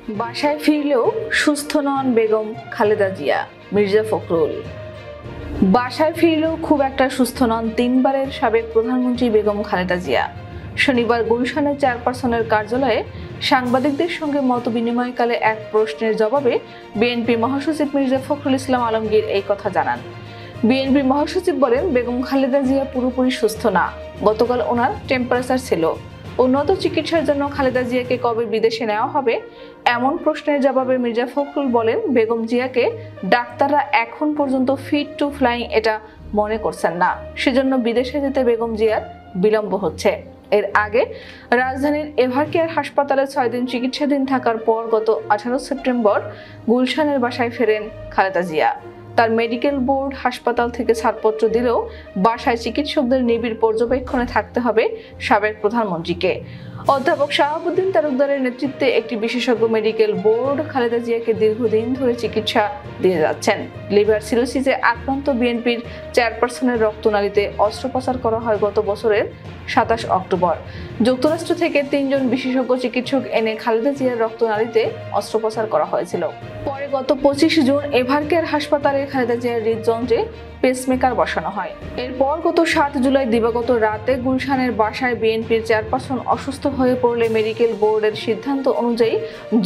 বাসায় ফিরলেও সুস্থ নন বেগম খালেদা জিয়া, মির্জা ফখরুল। বাসায় ফিরলেও খুব একটা সুস্থ নন তিনবারের সাবেক প্রধানমন্ত্রী বেগম খালেদা জিয়া। শনিবার গুলশানের চেয়ারপারসনের কার্যালয়ে সাংবাদিকদের সঙ্গে মতবিনিময়কালে এক প্রশ্নের জবাবে বিএনপি মহাসচিব মির্জা ফখরুল ইসলাম আলমগীর এই কথা জানান। বিএনপি মহাসচিব বলেন, বেগম খালেদা জিয়া পুরোপুরি সুস্থ না। গতকাল ওনার টেম্পারেচার ছিল। উন্নত চিকিৎসার জন্য খালেদা জিয়াকে কবে বিদেশে নেওয়া হবে এমন প্রশ্নের জবাবে মির্জা ফখরুল বলেন, বেগম জিয়াকে ডাক্তাররা এখন পর্যন্ত ফিট টু ফ্লাইং এটা মনে করছেন না, সেজন্য বিদেশে যেতে বেগম জিয়ার বিলম্ব হচ্ছে। এর আগে রাজধানীর এভারকেয়ার হাসপাতালে 6 দিন চিকিৎসাধীন থাকার পর গত 18 সেপ্টেম্বর গুলশানের বাসায় ফেরেন খালেদা জিয়া। তার মেডিকেল বোর্ড হাসপাতাল থেকে ছাড়পত্র দিলেও বাসায় চিকিৎসকদের নিবিড় পর্যবেক্ষণে থাকতে হবে সাবেক প্রধানমন্ত্রীকে। অধ্যাপক শাহাবুদ্দিন তালুকদারের নেতৃত্বে একটি বিশেষজ্ঞ মেডিকেল বোর্ড খালেদা জিয়াকে দীর্ঘদিন ধরে চিকিৎসা দিয়ে যাচ্ছেন। লিভার সিরোসিসে আক্রান্ত বিএনপির চেয়ারপারসনের রক্তনালীতে অস্ত্রোপচার করা হয় গত বছরের 27 অক্টোবর। যুক্তরাষ্ট্র থেকে 3 জন বিশেষজ্ঞ চিকিৎসক এনে খালেদা জিয়ার রক্তনালীতে অস্ত্রোপচার করা হয়েছিল। পরে গত 25 জুন এভারকেয়ার হাসপাতালে খালেদা জিয়ার হৃদযন্ত্রে পেসমেকার বসানো হয়। এরপর গত 7 জুলাই দিবাগত রাতে গুলশানের বাসায় বিএনপির চেয়ারপারসন অসুস্থ হয়ে পড়লে মেডিকেল বোর্ডের সিদ্ধান্ত অনুযায়ী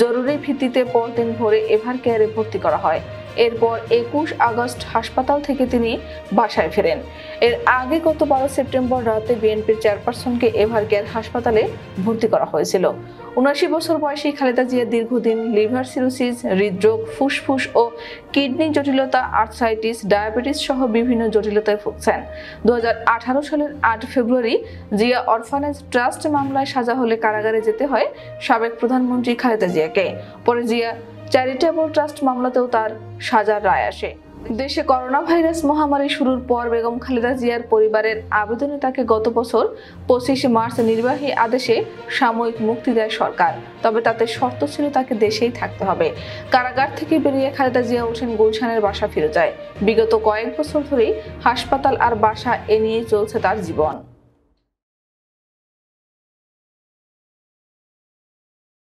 জরুরি ভিত্তিতে পরদিন ভোরে এভারকেয়ারে ভর্তি করা হয়। এরপর 21 আগস্ট হাসপাতাল থেকে তিনি বাসায় ফেরেন। এর আগে গত 12 সেপ্টেম্বর রাতে বিএনপির চেয়ারপারসনকে এভারকেয়ার হাসপাতালে ভর্তি করা হয়েছিল। 79 বছর বয়সী খালেদা জিয়া দীর্ঘদিন লিভার সিরোসিস, হৃদরোগ, ফুসফুস ও কিডনি জটিলতা, আর্থ্রাইটিস, ডায়াবেটিস সহ বিভিন্ন জটিলতায় ভুগছেন। 2018 সালের 8 ফেব্রুয়ারি জিয়া অরফানেজ ট্রাস্ট মামলায় সাজা হলে কারাগারে যেতে হয় সাবেক প্রধানমন্ত্রী খালেদা জিয়াকে। পরে জিয়া চ্যারিটেবল ট্রাস্ট মামলাতেও তার সাজার রায় আসে। দেশে করোনা ভাইরাস মহামারী শুরুর পর বেগম খালেদা জিয়ার পরিবারের আবেদনে তাকে গত বছর 25 মার্চ নির্বাহী আদেশে সাময়িক মুক্তি দেয় সরকার। তবে তাতে শর্ত ছিল তাকে দেশেই থাকতে হবে। কারাগার থেকে বেরিয়ে খালেদা জিয়া ওঠেন গুলশানের বাসা ফিরে যায়। বিগত কয়েক বছর ধরেই হাসপাতাল আর বাসা এ নিয়েই চলছে তার জীবন।